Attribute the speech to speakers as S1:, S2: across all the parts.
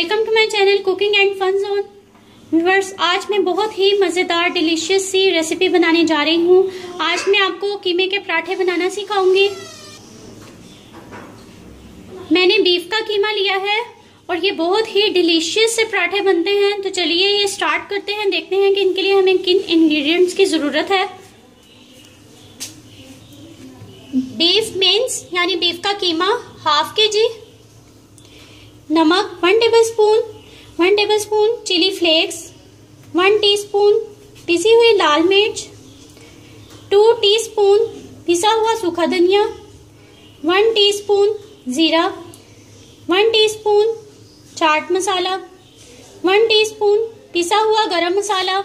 S1: Welcome to my channel cooking and fun zone. Viewers, आज मैं बहुत ही मजेदार डिलीशियस सी रेसिपी बनाने जा रही हूँ। आज मैं आपको कीमे के पराठे बनाना सिखाऊंगी। मैंने बीफ का कीमा लिया है और ये बहुत ही डिलीशियस से पराठे बनते हैं। तो चलिए ये स्टार्ट करते हैं, देखते हैं कि इनके लिए हमें किन इंग्रेडिएंट्स की जरूरत है। बीफ मेन्स यानी बीफ का कीमा हाफ kg, नमक 1 टेबलस्पून, चिली फ्लेक्स 1 टीस्पून, पिसी हुई लाल मिर्च 2 टीस्पून, पिसा हुआ सूखा धनिया 1 टीस्पून, जीरा 1 टीस्पून, चाट मसाला 1 टीस्पून, पिसा हुआ गरम मसाला,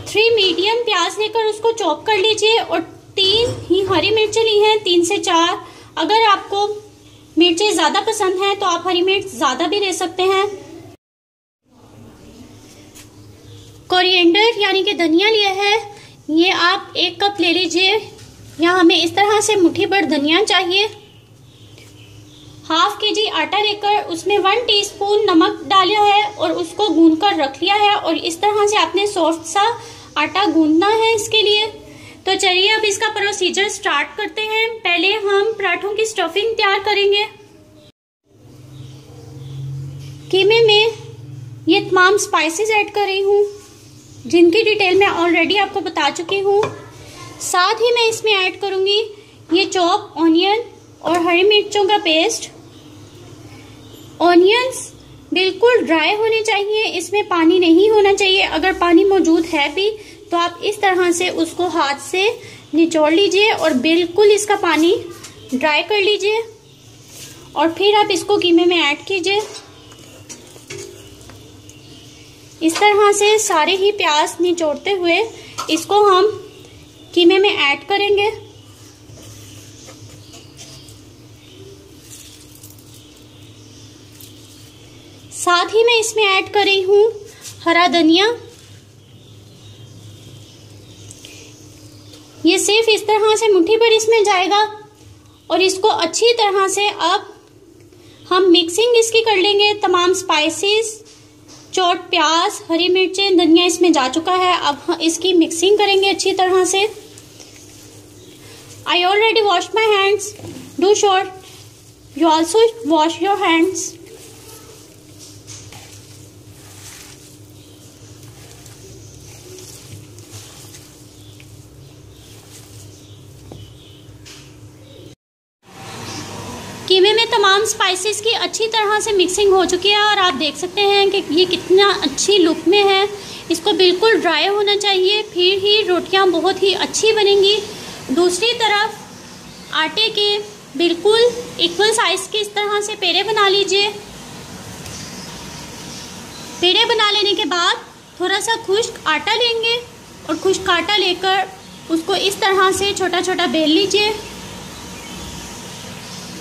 S1: 3 मीडियम प्याज लेकर उसको चॉप कर लीजिए और 3 ही हरी मिर्चें ली हैं, 3 से 4। अगर आपको मिर्चें ज्यादा पसंद हैं तो आप हरी मिर्च ज्यादा भी ले सकते हैं। कोरिएंडर यानी कि धनिया लिया है, ये आप 1 कप ले लीजिए। यहाँ हमें इस तरह से मुट्ठी भर धनिया चाहिए। हाफ kg आटा लेकर उसमें 1 टीस्पून नमक डाला है और उसको गूंद कर रख लिया है और इस तरह से आपने सॉफ्ट सा आटा गूंदना है इसके लिए। तो चलिए अब इसका प्रोसीजर स्टार्ट करते हैं। पहले हम पराठों की स्टफिंग तैयार करेंगे। कीमे में ये तमाम स्पाइसेस ऐड कर रही हूँ जिनकी डिटेल मैं ऑलरेडी आपको बता चुकी हूँ। साथ ही मैं इसमें ऐड करूंगी ये चॉप ऑनियन और हरी मिर्चों का पेस्ट। ऑनियंस बिल्कुल ड्राई होने चाहिए, इसमें पानी नहीं होना चाहिए। अगर पानी मौजूद है भी तो आप इस तरह से उसको हाथ से निचोड़ लीजिए और बिल्कुल इसका पानी ड्राई कर लीजिए और फिर आप इसको कीमे में ऐड कीजिए। इस तरह से सारे ही प्याज निचोड़ते हुए इसको हम कीमे में ऐड करेंगे। साथ ही मैं इसमें ऐड कर रही हूँ हरा धनिया। ये सिर्फ इस तरह से मुट्ठी भर इसमें जाएगा और इसको अच्छी तरह से अब हम मिक्सिंग इसकी कर लेंगे। तमाम स्पाइसेस, चॉट प्याज, हरी मिर्चें, धनिया इसमें जा चुका है। अब हम इसकी मिक्सिंग करेंगे अच्छी तरह से। I already wash my hands, do sure you also wash your hands. कीमे में तमाम स्पाइसेस की अच्छी तरह से मिक्सिंग हो चुकी है और आप देख सकते हैं कि ये कितना अच्छी लुक में है। इसको बिल्कुल ड्राई होना चाहिए, फिर ही रोटियां बहुत ही अच्छी बनेंगी। दूसरी तरफ आटे के बिल्कुल इक्वल साइज के इस तरह से पेड़े बना लीजिए। पेड़े बना लेने के बाद थोड़ा सा खुश्क आटा लेंगे और खुश्क आटा लेकर उसको इस तरह से छोटा छोटा बेल लीजिए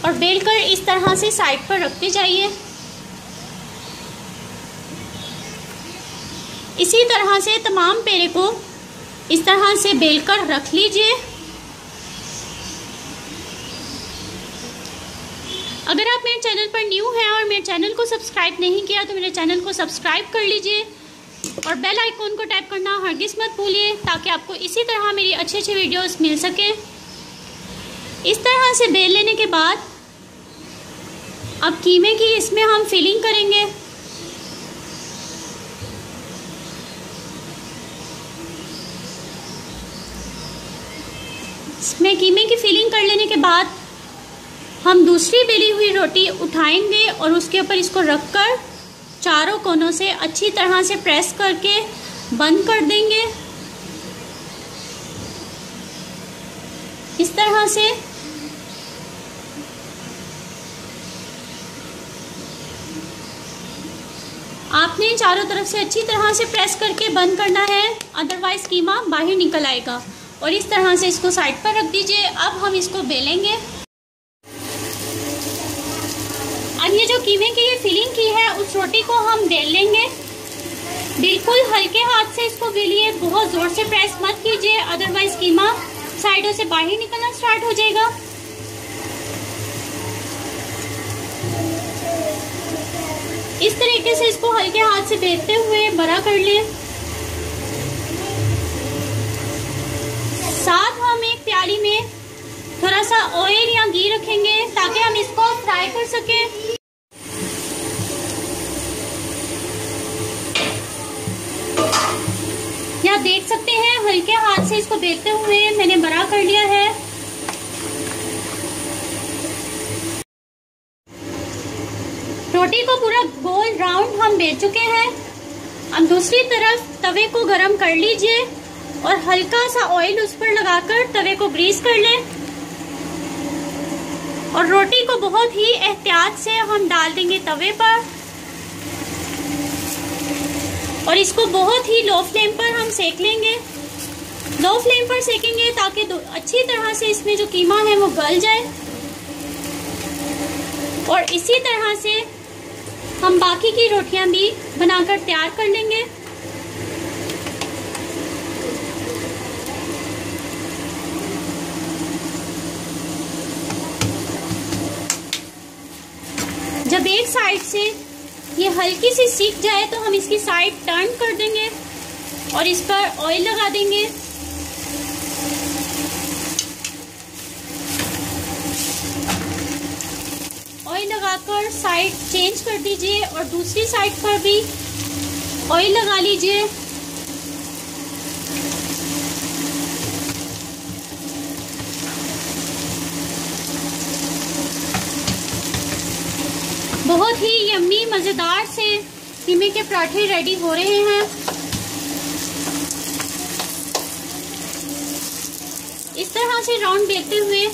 S1: और बेलकर इस तरह से साइड पर रखते जाइए। इसी तरह से तमाम पेड़े को इस तरह से बेलकर रख लीजिए। अगर आप मेरे चैनल पर न्यू हैं और मेरे चैनल को सब्सक्राइब नहीं किया तो मेरे चैनल को सब्सक्राइब कर लीजिए और बेल आइकॉन को टैप करना हरगिज़ मत भूलिए ताकि आपको इसी तरह मेरी अच्छी अच्छी वीडियोस मिल सके। इस तरह से बेल लेने के बाद अब कीमे की इसमें हम फिलिंग करेंगे। इसमें कीमे की फिलिंग कर लेने के बाद हम दूसरी बेली हुई रोटी उठाएंगे और उसके ऊपर इसको रखकर चारों कोनों से अच्छी तरह से प्रेस करके बंद कर देंगे। इस तरह से आपने चारों तरफ से अच्छी तरह से प्रेस करके बंद करना है, अदरवाइज कीमा बाहर निकल आएगा। और इस तरह से इसको साइड पर रख दीजिए। अब हम इसको बेलेंगे। अब ये जो कीमे की ये फिलिंग की है उस रोटी को हम बेल लेंगे। बिल्कुल हल्के हाथ से इसको बेलिए, बहुत जोर से प्रेस मत कीजिए, अदरवाइज कीमा साइडों से बाहर निकलना स्टार्ट हो जाएगा। इस तरीके से इसको हल्के हाथ से बेलते हुए बड़ा कर लें। साथ हम एक प्याली में थोड़ा सा ऑयल या घी रखेंगे ताकि हम इसको फ्राई कर सकें। यहाँ देख सकते हैं हल्के हाथ से इसको बेलते हुए मैंने बड़ा कर लिया है। रोटी को पूरा गोल राउंड हम बेल चुके हैं। अब दूसरी तरफ तवे को गरम कर लीजिए और हल्का सा ऑयल उस पर लगाकर तवे को ग्रीस कर लें और रोटी को बहुत ही एहतियात से हम डाल देंगे तवे पर और इसको बहुत ही लो फ्लेम पर हम सेक लेंगे। लो फ्लेम पर सेकेंगे ताकि अच्छी तरह से इसमें जो कीमा है वो गल जाए और इसी तरह से हम बाकी की रोटियां भी बनाकर तैयार कर लेंगे। जब एक साइड से ये हल्की सी सीख जाए तो हम इसकी साइड टर्न कर देंगे और इस पर ऑयल लगा देंगे। ऑयल लगाकर साइड चेंज कर दीजिए और दूसरी साइड पर भी ऑयल लगा लीजिए। बहुत ही यम्मी मजेदार से कीमे के पराठे रेडी हो रहे हैं। इस तरह से राउंड बेलते हुए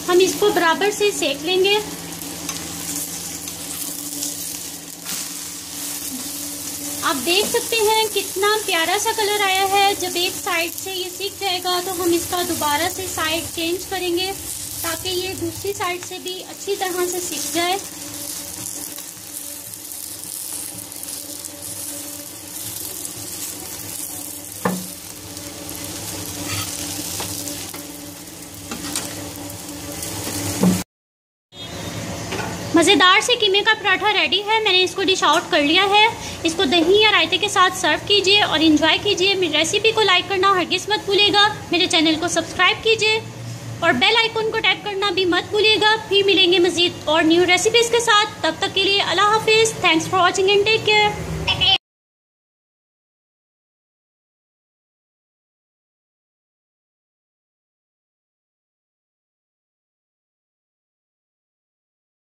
S1: हम इसको बराबर से सेक लेंगे। आप देख सकते हैं कितना प्यारा सा कलर आया है। जब एक साइड से ये सीख जाएगा तो हम इसका दोबारा से साइड चेंज करेंगे ताकि ये दूसरी साइड से भी अच्छी तरह से सीख जाए। मज़ेदार से कीमे का पराठा रेडी है। मैंने इसको डिश आउट कर लिया है। इसको दही या रायते के साथ सर्व कीजिए और एंजॉय कीजिए। मेरी रेसिपी को लाइक करना हरगिज़ मत भूलिएगा। मेरे चैनल को सब्सक्राइब कीजिए और बेल आइकन को टैप करना भी मत भूलिएगा। फिर मिलेंगे मज़ीद और न्यू रेसिपीज़ के साथ। तब तक के लिए अल्लाह हाफिज़। Thanks for watching and take care.